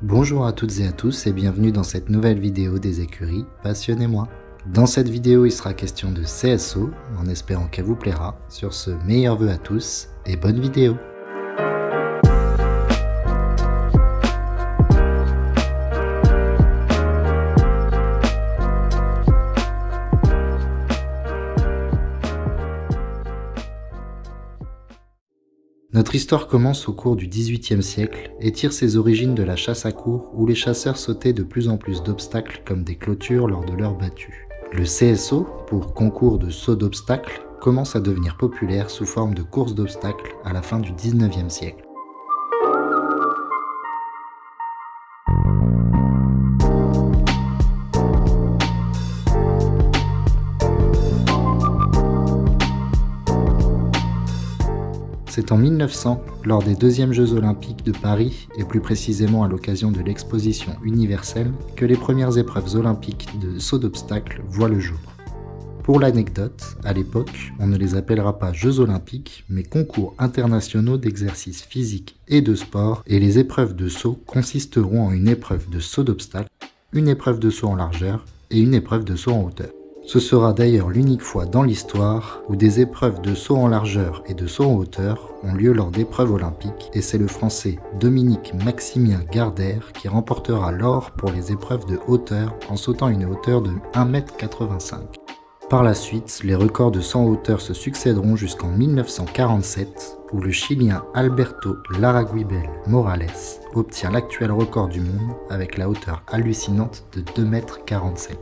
Bonjour à toutes et à tous et bienvenue dans cette nouvelle vidéo des écuries Passionnez-moi. Dans cette vidéo, il sera question de CSO, en espérant qu'elle vous plaira. Sur ce, meilleurs vœux à tous et bonne vidéo. Notre histoire commence au cours du XVIIIe siècle et tire ses origines de la chasse à courre où les chasseurs sautaient de plus en plus d'obstacles comme des clôtures lors de leurs battues. Le CSO, pour concours de saut d'obstacles, commence à devenir populaire sous forme de course d'obstacles à la fin du XIXe siècle. C'est en 1900, lors des deuxièmes Jeux Olympiques de Paris, et plus précisément à l'occasion de l'exposition universelle, que les premières épreuves olympiques de saut d'obstacles voient le jour. Pour l'anecdote, à l'époque, on ne les appellera pas Jeux Olympiques, mais concours internationaux d'exercices physiques et de sport, et les épreuves de saut consisteront en une épreuve de saut d'obstacles, une épreuve de saut en largeur et une épreuve de saut en hauteur. Ce sera d'ailleurs l'unique fois dans l'histoire où des épreuves de saut en largeur et de saut en hauteur ont lieu lors d'épreuves olympiques et c'est le Français Dominique Maximien Gardère qui remportera l'or pour les épreuves de hauteur en sautant une hauteur de 1,85 m. Par la suite, les records de saut en hauteur se succéderont jusqu'en 1947 où le Chilien Alberto Larraguibel Morales obtient l'actuel record du monde avec la hauteur hallucinante de 2,47 m.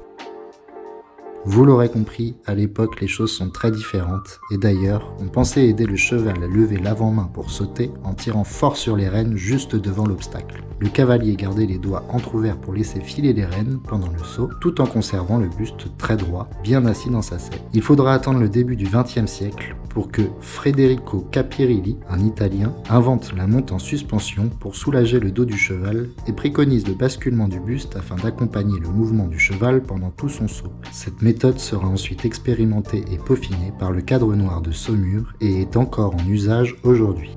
Vous l'aurez compris, à l'époque les choses sont très différentes et d'ailleurs on pensait aider le cheval à lever l'avant-main pour sauter en tirant fort sur les rênes juste devant l'obstacle. Le cavalier gardait les doigts entr'ouverts pour laisser filer les rênes pendant le saut tout en conservant le buste très droit, bien assis dans sa selle. Il faudra attendre le début du XXe siècle pour que Federico Capirilli, un Italien, invente la monte en suspension pour soulager le dos du cheval et préconise le basculement du buste afin d'accompagner le mouvement du cheval pendant tout son saut. Cette méthode sera ensuite expérimentée et peaufinée par le cadre noir de Saumur et est encore en usage aujourd'hui.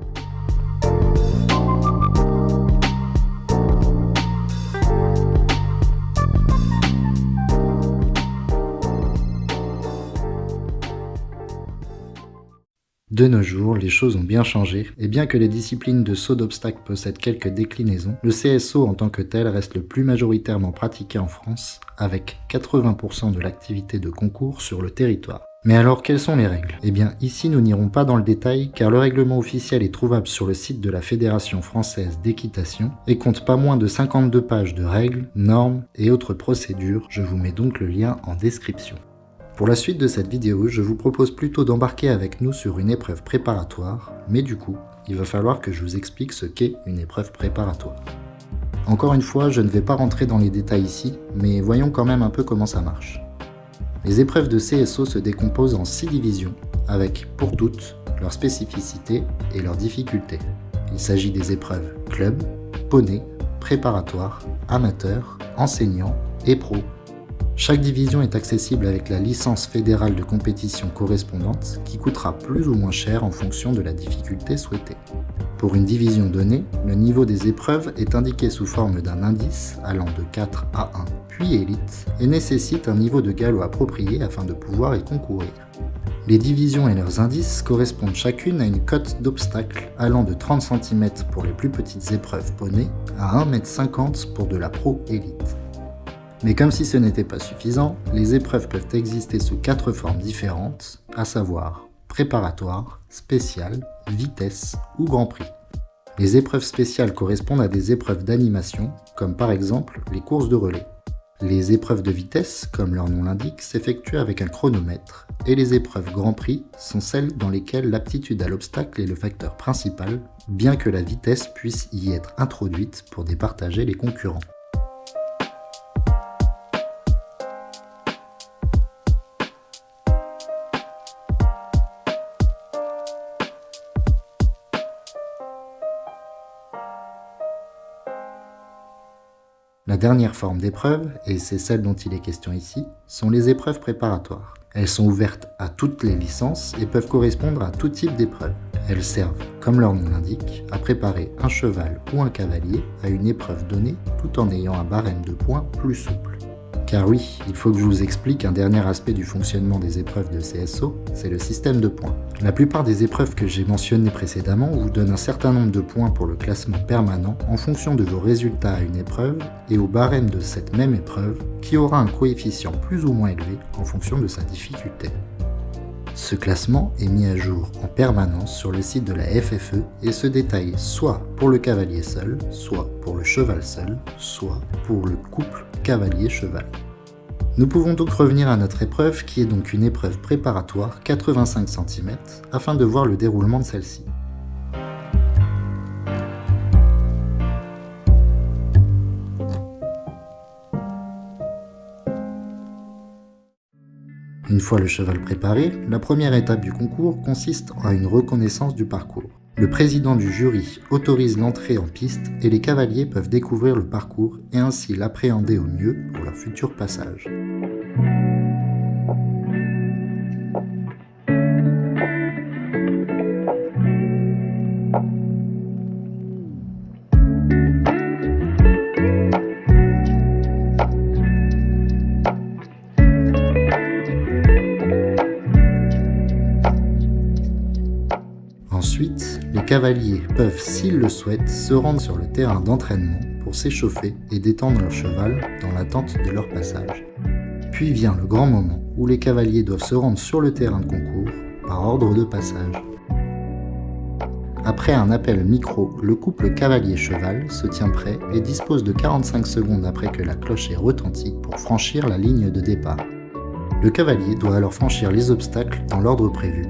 De nos jours, les choses ont bien changé, et bien que les disciplines de saut d'obstacles possèdent quelques déclinaisons, le CSO en tant que tel reste le plus majoritairement pratiqué en France, avec 80% de l'activité de concours sur le territoire. Mais alors, quelles sont les règles? Eh bien, ici nous n'irons pas dans le détail, car le règlement officiel est trouvable sur le site de la Fédération française d'équitation, et compte pas moins de 52 pages de règles, normes et autres procédures, je vous mets donc le lien en description. Pour la suite de cette vidéo, je vous propose plutôt d'embarquer avec nous sur une épreuve préparatoire, mais du coup, il va falloir que je vous explique ce qu'est une épreuve préparatoire. Encore une fois, je ne vais pas rentrer dans les détails ici, mais voyons quand même un peu comment ça marche. Les épreuves de CSO se décomposent en 6 divisions, avec, pour toutes, leurs spécificités et leurs difficultés. Il s'agit des épreuves club, poney, préparatoire, amateur, enseignant et pro. Chaque division est accessible avec la licence fédérale de compétition correspondante qui coûtera plus ou moins cher en fonction de la difficulté souhaitée. Pour une division donnée, le niveau des épreuves est indiqué sous forme d'un indice allant de 4 à 1 puis élite et nécessite un niveau de galop approprié afin de pouvoir y concourir. Les divisions et leurs indices correspondent chacune à une cote d'obstacle allant de 30 cm pour les plus petites épreuves poney à 1,50 m pour de la pro élite. Mais comme si ce n'était pas suffisant, les épreuves peuvent exister sous 4 formes différentes, à savoir préparatoire, spécial, vitesse ou grand prix. Les épreuves spéciales correspondent à des épreuves d'animation, comme par exemple les courses de relais. Les épreuves de vitesse, comme leur nom l'indique, s'effectuent avec un chronomètre, et les épreuves grand prix sont celles dans lesquelles l'aptitude à l'obstacle est le facteur principal, bien que la vitesse puisse y être introduite pour départager les concurrents. La dernière forme d'épreuve, et c'est celle dont il est question ici, sont les épreuves préparatoires. Elles sont ouvertes à toutes les licences et peuvent correspondre à tout type d'épreuve. Elles servent, comme leur nom l'indique, à préparer un cheval ou un cavalier à une épreuve donnée tout en ayant un barème de points plus souple. Car oui, il faut que je vous explique un dernier aspect du fonctionnement des épreuves de CSO, c'est le système de points. La plupart des épreuves que j'ai mentionnées précédemment vous donnent un certain nombre de points pour le classement permanent en fonction de vos résultats à une épreuve et au barème de cette même épreuve qui aura un coefficient plus ou moins élevé en fonction de sa difficulté. Ce classement est mis à jour en permanence sur le site de la FFE et se détaille soit pour le cavalier seul, soit pour le cheval seul, soit pour le couple cavalier-cheval. Nous pouvons donc revenir à notre épreuve qui est donc une épreuve préparatoire 85 cm afin de voir le déroulement de celle-ci. Une fois le cheval préparé, la première étape du concours consiste en une reconnaissance du parcours. Le président du jury autorise l'entrée en piste et les cavaliers peuvent découvrir le parcours et ainsi l'appréhender au mieux pour leur futur passage. Ensuite, les cavaliers peuvent, s'ils le souhaitent, se rendre sur le terrain d'entraînement pour s'échauffer et détendre leur cheval dans l'attente de leur passage. Puis vient le grand moment où les cavaliers doivent se rendre sur le terrain de concours par ordre de passage. Après un appel micro, le couple cavalier-cheval se tient prêt et dispose de 45 secondes après que la cloche ait retenti pour franchir la ligne de départ. Le cavalier doit alors franchir les obstacles dans l'ordre prévu.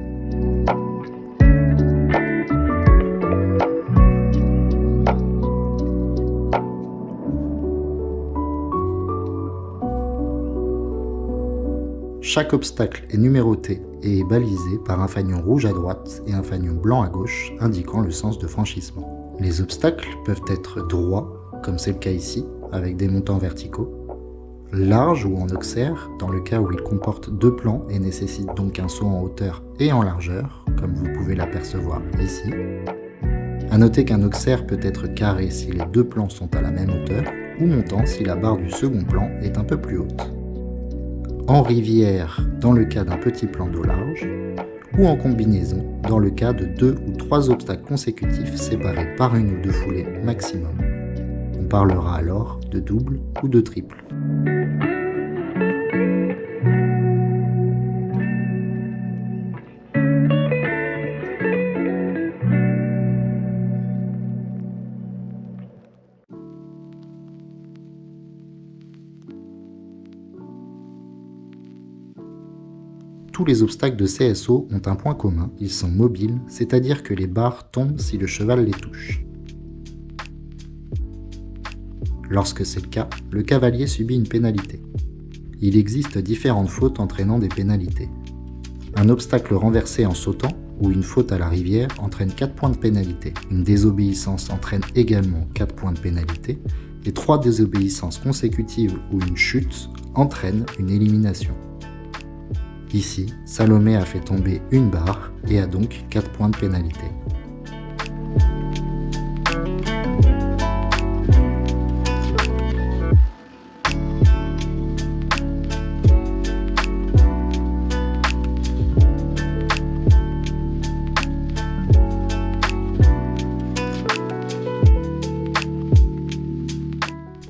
Chaque obstacle est numéroté et est balisé par un fanion rouge à droite et un fanion blanc à gauche indiquant le sens de franchissement. Les obstacles peuvent être droits, comme c'est le cas ici, avec des montants verticaux, larges ou en auxerre, dans le cas où ils comportent deux plans et nécessitent donc un saut en hauteur et en largeur, comme vous pouvez l'apercevoir ici. A noter qu'un auxerre peut être carré si les deux plans sont à la même hauteur, ou montant si la barre du second plan est un peu plus haute. En rivière dans le cas d'un petit plan d'eau large, ou en combinaison dans le cas de 2 ou 3 obstacles consécutifs séparés par une ou deux foulées maximum. On parlera alors de double ou de triple. Tous les obstacles de CSO ont un point commun, ils sont mobiles, c'est-à-dire que les barres tombent si le cheval les touche. Lorsque c'est le cas, le cavalier subit une pénalité. Il existe différentes fautes entraînant des pénalités. Un obstacle renversé en sautant ou une faute à la rivière entraîne 4 points de pénalité. Une désobéissance entraîne également 4 points de pénalité et 3 désobéissances consécutives ou une chute entraînent une élimination. Ici, Salomé a fait tomber une barre et a donc 4 points de pénalité.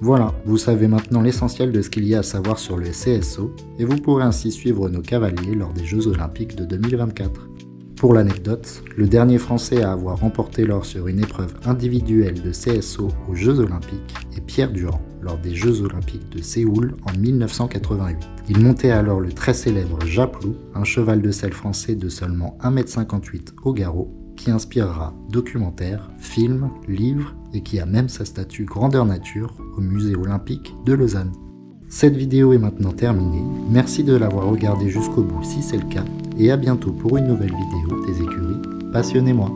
Voilà, vous savez maintenant l'essentiel de ce qu'il y a à savoir sur le CSO et vous pourrez ainsi suivre nos cavaliers lors des Jeux Olympiques de 2024. Pour l'anecdote, le dernier Français à avoir remporté l'or sur une épreuve individuelle de CSO aux Jeux Olympiques est Pierre Durand, lors des Jeux Olympiques de Séoul en 1988. Il montait alors le très célèbre Japlou, un cheval de selle français de seulement 1,58 m au garrot, qui inspirera documentaires, films, livres et qui a même sa statue grandeur nature au musée olympique de Lausanne. Cette vidéo est maintenant terminée, merci de l'avoir regardée jusqu'au bout si c'est le cas, et à bientôt pour une nouvelle vidéo des écuries Passionnez-moi.